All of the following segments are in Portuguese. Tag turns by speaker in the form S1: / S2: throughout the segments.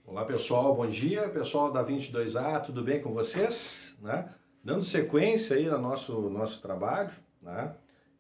S1: Olá pessoal, bom dia, pessoal da 22A, tudo bem com vocês? Né? Dando sequência aí no nosso trabalho, né?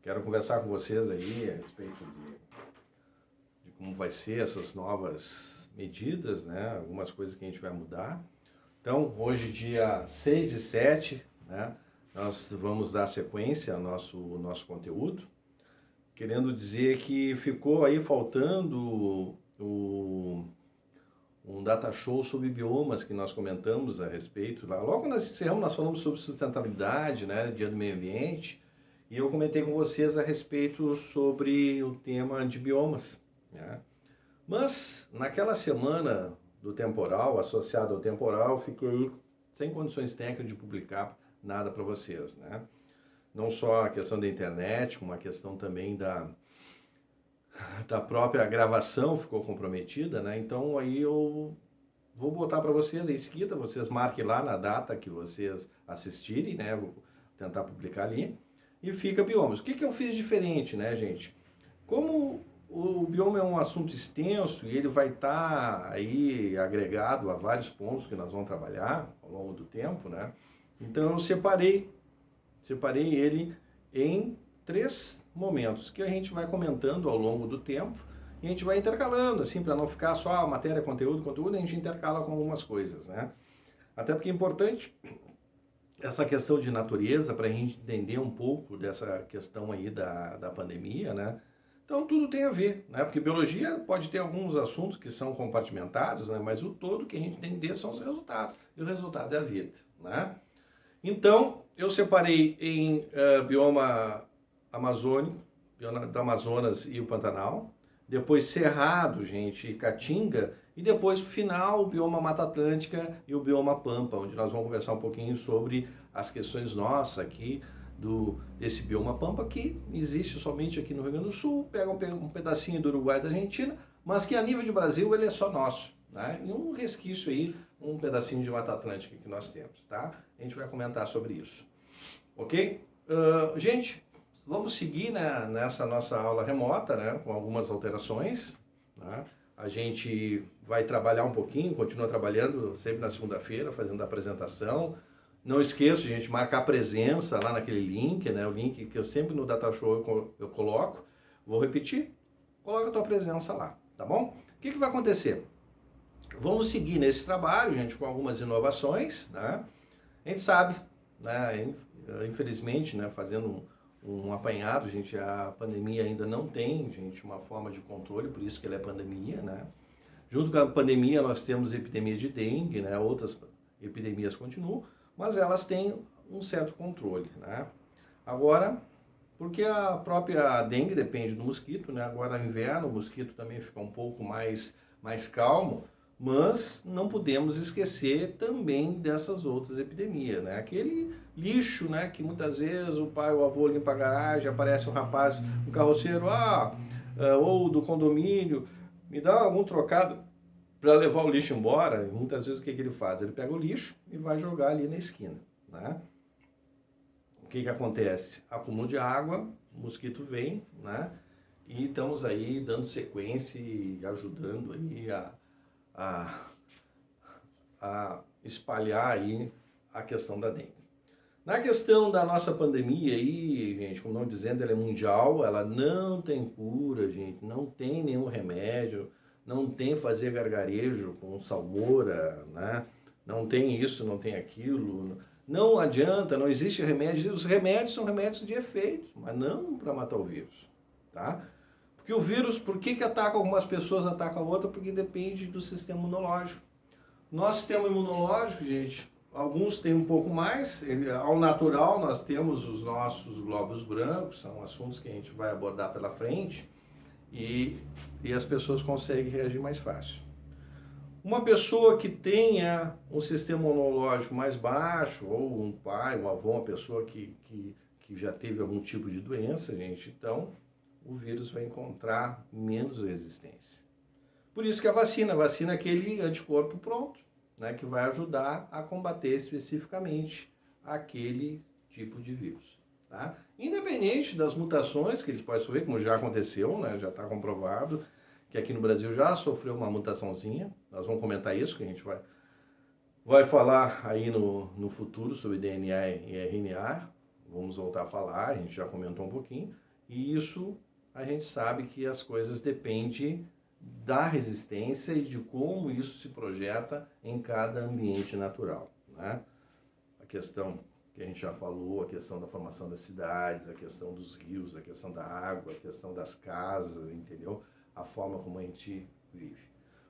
S1: Quero conversar com vocês aí a respeito de como vai ser essas novas medidas, né? Algumas coisas que a gente vai mudar. Então, hoje dia 6/7, né? Nós vamos dar sequência ao nosso conteúdo, querendo dizer que ficou aí faltando um data show sobre biomas que nós comentamos a respeito lá. Logo nós encerramos, nós falamos sobre sustentabilidade, né, Dia do Meio Ambiente, e eu comentei com vocês a respeito sobre o tema de biomas, né? Mas naquela semana do temporal, associado ao temporal, fiquei sem condições técnicas de publicar nada para vocês, né? Não só a questão da internet, como a questão também da própria gravação ficou comprometida, né? Então aí eu vou botar para vocês em seguida, vocês marquem lá na data que vocês assistirem, né? Vou tentar publicar ali. E fica biomas. O que que eu fiz diferente, né, gente? Como o bioma é um assunto extenso e ele vai estar aí agregado a vários pontos que nós vamos trabalhar ao longo do tempo, né? Então eu separei ele em 3 momentos que a gente vai comentando ao longo do tempo e a gente vai intercalando, assim, para não ficar só matéria, conteúdo, a gente intercala com algumas coisas, né? Até porque é importante essa questão de natureza para a gente entender um pouco dessa questão aí da pandemia, né? Então tudo tem a ver, né? Porque biologia pode ter alguns assuntos que são compartimentados, né? Mas o todo que a gente tem que entender são os resultados. E o resultado é a vida, né? Então, eu separei em bioma amazônico, bioma do Amazonas e o Pantanal, depois Cerrado, gente, e Caatinga, e depois, final, o bioma Mata Atlântica e o bioma Pampa, onde nós vamos conversar um pouquinho sobre as questões nossas aqui, desse bioma Pampa, que existe somente aqui no Rio Grande do Sul, pega um pedacinho do Uruguai e da Argentina, mas que a nível de Brasil ele é só nosso, né? E um resquício aí, um pedacinho de Mata Atlântica que nós temos, tá? A gente vai comentar sobre isso, ok? Gente, vamos seguir, né, nessa nossa aula remota, né, com algumas alterações, né? A gente vai trabalhar um pouquinho, continua trabalhando sempre na segunda-feira, fazendo a apresentação. Não esqueça, gente, marcar presença lá naquele link, né? O link que eu sempre no Data Show eu coloco. Vou repetir, coloca a tua presença lá, tá bom? O que vai acontecer? Vamos seguir nesse trabalho, gente, com algumas inovações, né? A gente sabe, né, infelizmente, né, fazendo um apanhado, gente, a pandemia ainda não tem, gente, uma forma de controle, por isso que ela é pandemia, né? Junto com a pandemia nós temos epidemia de dengue, né? Outras epidemias continuam, mas elas têm um certo controle, né? Agora, porque a própria dengue depende do mosquito, né? Agora no inverno o mosquito também fica um pouco mais calmo, mas não podemos esquecer também dessas outras epidemias, né? Aquele lixo, né, que muitas vezes o pai ou o avô limpa a garagem, aparece um rapaz, um carroceiro, ou do condomínio, me dá algum trocado para levar o lixo embora. E muitas vezes o que ele faz? Ele pega o lixo e vai jogar ali na esquina, né? O que acontece? Acúmulo de água, o mosquito vem, né? E estamos aí dando sequência e ajudando aí a espalhar aí a questão da dengue. Na questão da nossa pandemia aí, gente, como não dizendo, ela é mundial, ela não tem cura, gente, não tem nenhum remédio, não tem fazer gargarejo com salmoura, né? Não tem isso, não tem aquilo, não adianta, não existe remédio, os remédios são remédios de efeito, mas não para matar o vírus, tá? Porque o vírus, por que ataca algumas pessoas, ataca outras? Porque depende do sistema imunológico. Nosso sistema imunológico, gente, alguns têm um pouco mais, ao natural nós temos os nossos glóbulos brancos, são assuntos que a gente vai abordar pela frente, e as pessoas conseguem reagir mais fácil. Uma pessoa que tenha um sistema imunológico mais baixo, ou um pai, um avô, uma pessoa que já teve algum tipo de doença, gente, então o vírus vai encontrar menos resistência. Por isso que a vacina é aquele anticorpo pronto, né, que vai ajudar a combater especificamente aquele tipo de vírus, tá? Independente das mutações que eles podem sofrer, como já aconteceu, né, já está comprovado, que aqui no Brasil já sofreu uma mutaçãozinha. Nós vamos comentar isso, que a gente vai falar aí no futuro sobre DNA e RNA. Vamos voltar a falar, a gente já comentou um pouquinho. E isso a gente sabe que as coisas dependem da resistência e de como isso se projeta em cada ambiente natural, né? A questão que a gente já falou, a questão da formação das cidades, a questão dos rios, a questão da água, a questão das casas, entendeu? A forma como a gente vive.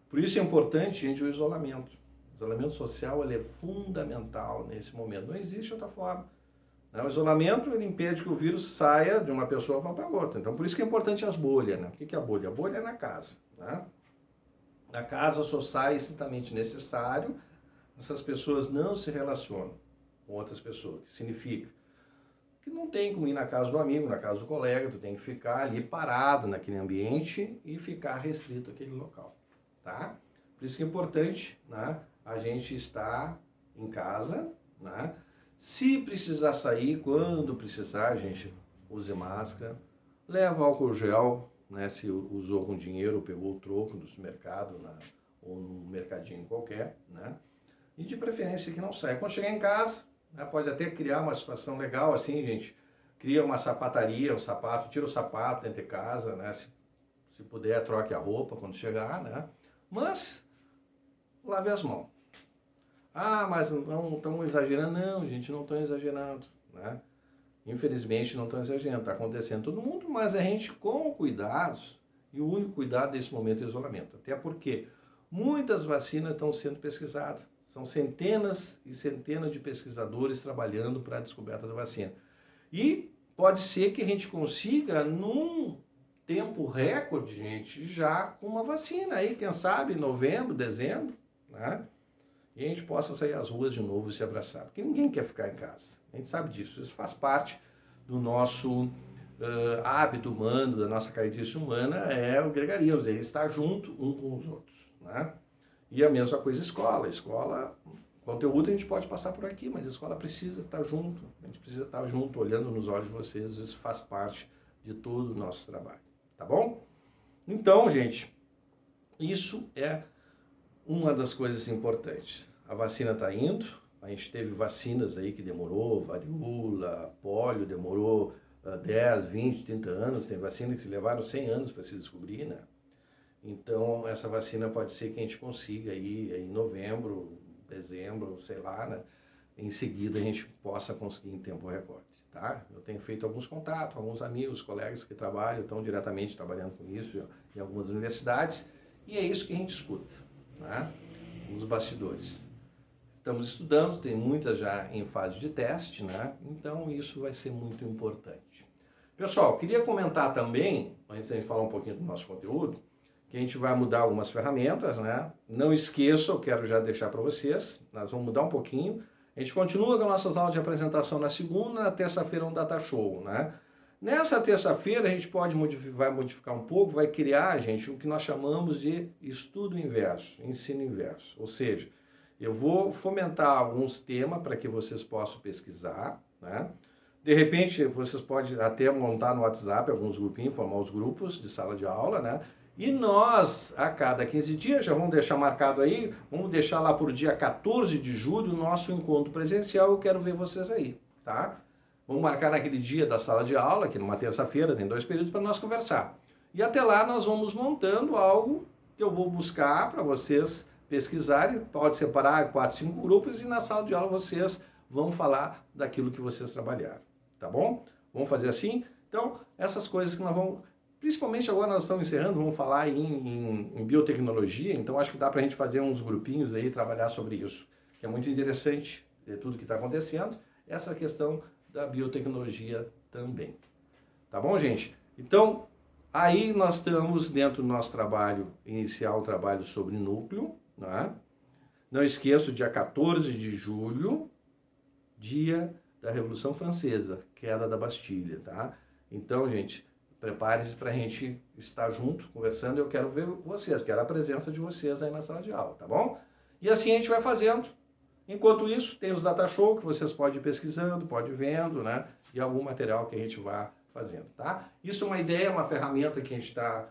S1: Por isso é importante, gente, o isolamento. O isolamento social ele é fundamental nesse momento. Não existe outra forma. O isolamento ele impede que o vírus saia de uma pessoa e vá para outra. Então, por isso que é importante as bolhas, né? O que é a bolha? A bolha é na casa, né? Na casa só sai estritamente necessário, essas pessoas não se relacionam com outras pessoas, que significa que não tem como ir na casa do amigo, na casa do colega, tu tem que ficar ali parado naquele ambiente e ficar restrito àquele local, tá? Por isso que é importante, né, a gente estar em casa, né? Se precisar sair, quando precisar, gente, use máscara, leva álcool gel, né, se usou com dinheiro, pegou o troco do supermercado ou num mercadinho qualquer, né? E de preferência que não saia. Quando chegar em casa, né, pode até criar uma situação legal assim, gente. Cria uma sapataria, um sapato, tira o sapato dentro de casa, né? Se puder, troque a roupa quando chegar, né? Mas lave as mãos. Ah, mas não estão exagerando. Não, gente, não estão exagerando, né? Infelizmente não estão exagerando. Está acontecendo todo mundo, mas a gente com cuidados, e o único cuidado nesse momento é o isolamento. Até porque muitas vacinas estão sendo pesquisadas. São centenas e centenas de pesquisadores trabalhando para a descoberta da vacina. E pode ser que a gente consiga, num tempo recorde, gente, já com uma vacina aí, quem sabe, novembro, dezembro, né? E a gente possa sair às ruas de novo e se abraçar. Porque ninguém quer ficar em casa. A gente sabe disso. Isso faz parte do nosso hábito humano, da nossa característica humana, é o gregarismo, é estar junto um com os outros, né? E a mesma coisa escola. Escola, conteúdo a gente pode passar por aqui, mas a escola precisa estar junto. A gente precisa estar junto, olhando nos olhos de vocês. Isso faz parte de todo o nosso trabalho. Tá bom? Então, gente, isso é uma das coisas importantes. A vacina está indo. A gente teve vacinas aí que demorou, varíola, pólio, demorou 10, 20, 30 anos. Tem vacinas que se levaram 100 anos para se descobrir, né? Então, essa vacina pode ser que a gente consiga aí em novembro, dezembro, sei lá, né? Em seguida a gente possa conseguir em tempo recorde, tá? Eu tenho feito alguns contatos, alguns amigos, colegas que trabalham, estão diretamente trabalhando com isso em algumas universidades, e é isso que a gente escuta, né? Nos bastidores. Estamos estudando, tem muitas já em fase de teste, né? Então isso vai ser muito importante. Pessoal, queria comentar também, antes de a gente falar um pouquinho do nosso conteúdo, que a gente vai mudar algumas ferramentas, né? Não esqueça, eu quero já deixar para vocês, nós vamos mudar um pouquinho. A gente continua com as nossas aulas de apresentação na segunda, na terça-feira um data show, né? Nessa terça-feira a gente vai modificar um pouco, vai criar, gente, o que nós chamamos de estudo inverso, ensino inverso. Ou seja, eu vou fomentar alguns temas para que vocês possam pesquisar, né? De repente, vocês podem até montar no WhatsApp alguns grupinhos, formar os grupos de sala de aula, né? E nós, a cada 15 dias, já vamos deixar marcado aí, vamos deixar lá por dia 14 de julho o nosso encontro presencial, eu quero ver vocês aí, tá? Vamos marcar naquele dia da sala de aula, que numa terça-feira, tem 2 períodos para nós conversar. E até lá nós vamos montando algo que eu vou buscar para vocês pesquisarem, pode separar 4, 5 grupos e na sala de aula vocês vão falar daquilo que vocês trabalharam, tá bom? Vamos fazer assim? Então, essas coisas que nós vamos... Principalmente agora nós estamos encerrando, vamos falar em biotecnologia, então acho que dá para a gente fazer uns grupinhos aí, trabalhar sobre isso, que é muito interessante, tudo que está acontecendo, essa questão da biotecnologia também. Tá bom, gente? Então, aí nós estamos dentro do nosso trabalho inicial, o trabalho sobre núcleo, né? Não esqueça, dia 14 de julho, dia da Revolução Francesa, queda da Bastilha, tá? Então, gente... Prepare-se para a gente estar junto, conversando. Eu quero ver vocês, quero a presença de vocês aí na sala de aula, tá bom? E assim a gente vai fazendo. Enquanto isso, tem os data show que vocês podem ir pesquisando, podem ir vendo, né? E algum material que a gente vai fazendo, tá? Isso é uma ideia, uma ferramenta que a gente está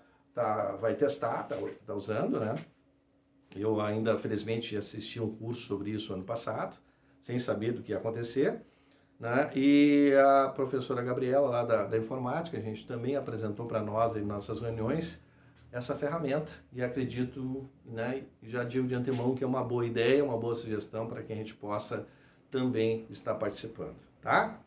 S1: vai testar, tá usando, né? Eu ainda, felizmente, assisti um curso sobre isso ano passado, sem saber do que ia acontecer, né? E a professora Gabriela, lá da informática, a gente também apresentou para nós em nossas reuniões essa ferramenta, e acredito, né, já digo de antemão que é uma boa ideia, uma boa sugestão para que a gente possa também estar participando, tá?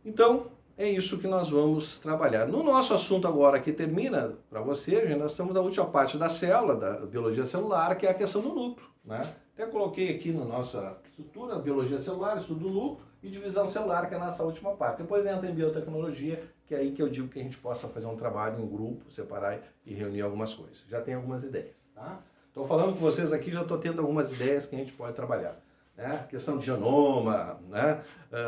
S1: Então, é isso que nós vamos trabalhar. No nosso assunto agora, que termina para você, gente, nós estamos na última parte da célula, da biologia celular, que é a questão do núcleo, né? Até coloquei aqui na nossa estrutura, biologia celular, estudo do núcleo e divisão celular, que é a nossa última parte. Depois entra em biotecnologia, que é aí que eu digo que a gente possa fazer um trabalho em grupo, separar e reunir algumas coisas. Já tem algumas ideias, tá? Estou falando com vocês aqui, já estou tendo algumas ideias que a gente pode trabalhar, né? Questão de genoma, né?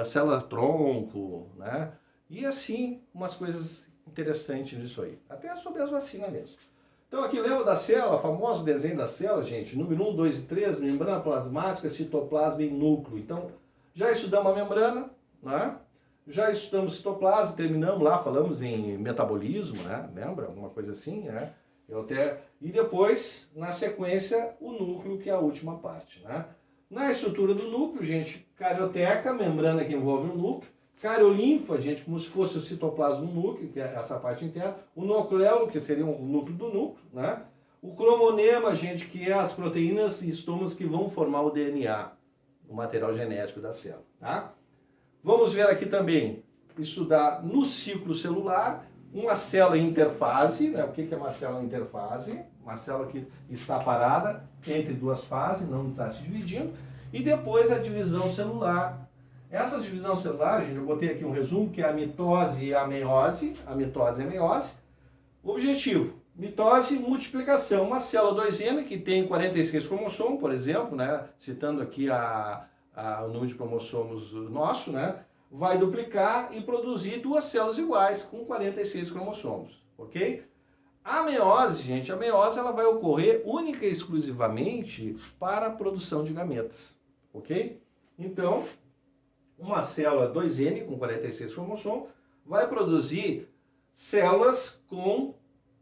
S1: Célula-tronco, né? E assim, umas coisas interessantes nisso aí. Até sobre as vacinas mesmo. Então aqui lembra da célula, famoso desenho da célula, gente? Número 1, 2 e 3, membrana plasmática, citoplasma e núcleo. Então, já estudamos a membrana, né? Já estudamos citoplasma, terminamos lá, falamos em metabolismo, né? Lembra? Alguma coisa assim, né? E depois, na sequência, o núcleo, que é a última parte, né? Na estrutura do núcleo, gente, carioteca, membrana que envolve o núcleo, cariolinfa, gente, como se fosse o citoplasma do núcleo, que é essa parte interna, o nucleolo, que seria o núcleo do núcleo, né? O cromonema, gente, que é as proteínas e estomas que vão formar o DNA, o material genético da célula, tá? Vamos ver aqui também, estudar no ciclo celular, uma célula em interfase, né? O que é uma célula em interfase? Uma célula que está parada entre duas fases, não está se dividindo, e depois a divisão celular. Essa divisão celular, gente, eu botei aqui um resumo, que é a mitose e a meiose. A mitose e a meiose. Objetivo: mitose, multiplicação. Uma célula 2N que tem 46 cromossomos, por exemplo, né? Citando aqui o número de cromossomos nosso, né? Vai duplicar e produzir duas células iguais, com 46 cromossomos, ok? A meiose, gente, a meiose ela vai ocorrer única e exclusivamente para a produção de gametas, ok? Então, uma célula 2N com 46 cromossomos vai produzir células com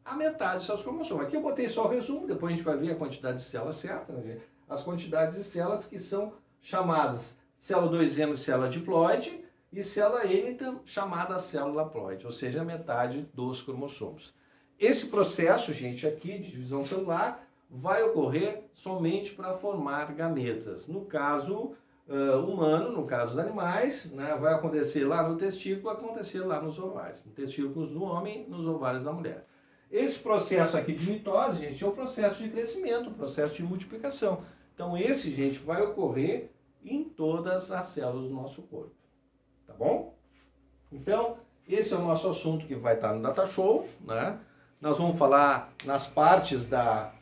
S1: a metade dos seus cromossomos. Aqui eu botei só o resumo, depois a gente vai ver a quantidade de células certa, né? As quantidades de células que são chamadas célula 2N, célula diploide, e célula N chamada célula haploide, ou seja, a metade dos cromossomos. Esse processo, gente, aqui de divisão celular vai ocorrer somente para formar gametas. No caso humano, no caso dos animais, né, vai acontecer lá no testículo, acontecer lá nos ovários. No testículos do homem, nos ovários da mulher. Esse processo aqui de mitose, gente, é o processo de crescimento, o processo de multiplicação. Então esse, gente, vai ocorrer em todas as células do nosso corpo. Tá bom? Então, esse é o nosso assunto que vai estar no Data Show, né? Nós vamos falar nas partes da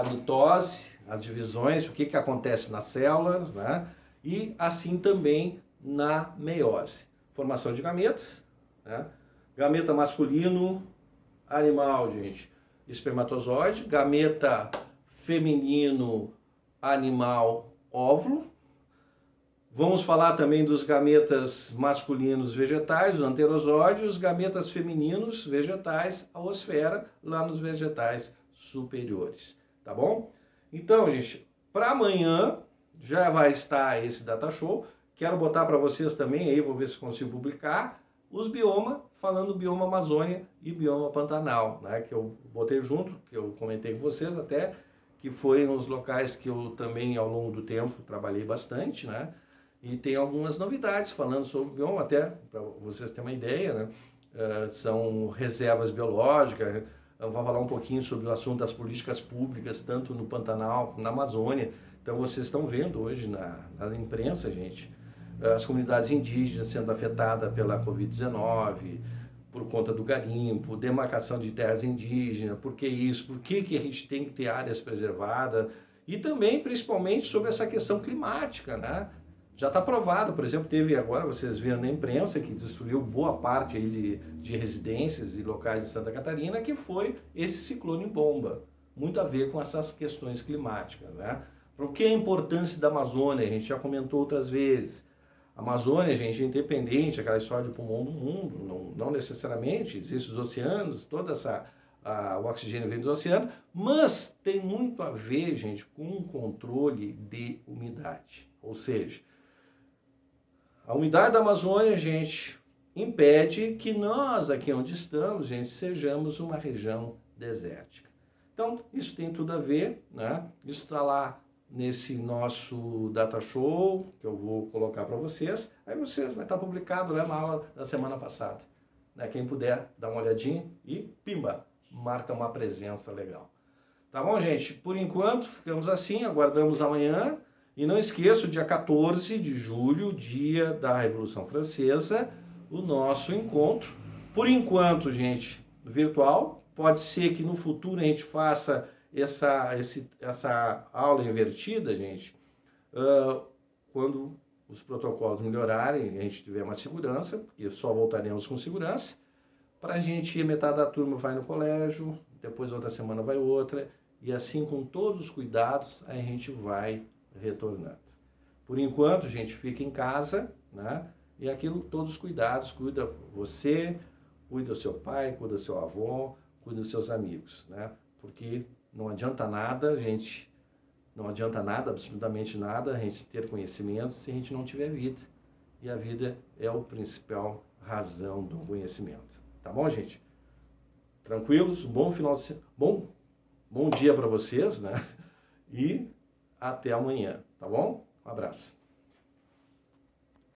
S1: mitose, as divisões, o que acontece nas células, né? E assim também na meiose. Formação de gametas, né? Gameta masculino, animal, gente, espermatozoide. Gameta feminino, animal, óvulo. Vamos falar também dos gametas masculinos vegetais, os anterosóides, os gametas femininos vegetais, a osfera, lá nos vegetais superiores, tá bom? Então, gente, para amanhã já vai estar esse Data Show. Quero botar para vocês também, aí vou ver se consigo publicar, os biomas, falando do bioma Amazônia e bioma Pantanal, né? Que eu botei junto, que eu comentei com vocês até, que foi uns locais que eu também, ao longo do tempo, trabalhei bastante, né? E tem algumas novidades falando sobre o bioma, até para vocês terem uma ideia, né? São reservas biológicas. Eu vou falar um pouquinho sobre o assunto das políticas públicas, tanto no Pantanal como na Amazônia. Então vocês estão vendo hoje na imprensa, gente, as comunidades indígenas sendo afetadas pela Covid-19, por conta do garimpo, demarcação de terras indígenas, por que isso, por que a gente tem que ter áreas preservadas, e também, principalmente, sobre essa questão climática, né? Já está provado, por exemplo, teve agora, vocês viram na imprensa, que destruiu boa parte aí de residências e locais de Santa Catarina, que foi esse ciclone bomba. Muito a ver com essas questões climáticas, né? Por que a importância da Amazônia? A gente já comentou outras vezes. A Amazônia, gente, é independente, aquela história de pulmão do mundo, não necessariamente, existem os oceanos, toda essa o oxigênio vem do oceano, mas tem muito a ver, gente, com o controle de umidade. Ou seja, a umidade da Amazônia, gente, impede que nós, aqui onde estamos, gente, sejamos uma região desértica. Então, isso tem tudo a ver, né? Isso está lá nesse nosso data show, que eu vou colocar para vocês. Aí vocês vai estar publicado lá na aula da semana passada. Né? Quem puder, dá uma olhadinha e, pimba, marca uma presença legal. Tá bom, gente? Por enquanto, ficamos assim, aguardamos amanhã. E não esqueça, dia 14 de julho, dia da Revolução Francesa, o nosso encontro. Por enquanto, gente, virtual. Pode ser que no futuro a gente faça essa aula invertida, gente, quando os protocolos melhorarem e a gente tiver mais segurança, porque só voltaremos com segurança, para a gente, metade da turma vai no colégio, depois outra semana vai outra, e assim com todos os cuidados a gente vai retornando. Por enquanto, gente, fica em casa, né? E aquilo, todos os cuidados, cuida você, cuida do seu pai, cuida do seu avô, cuida dos seus amigos, né? Porque não adianta nada, gente, não adianta nada, absolutamente nada, a gente ter conhecimento se a gente não tiver vida. E a vida é a principal razão do conhecimento. Tá bom, gente? Tranquilos? Bom final de semana. Bom dia para vocês, né? E até amanhã, tá bom? Um abraço.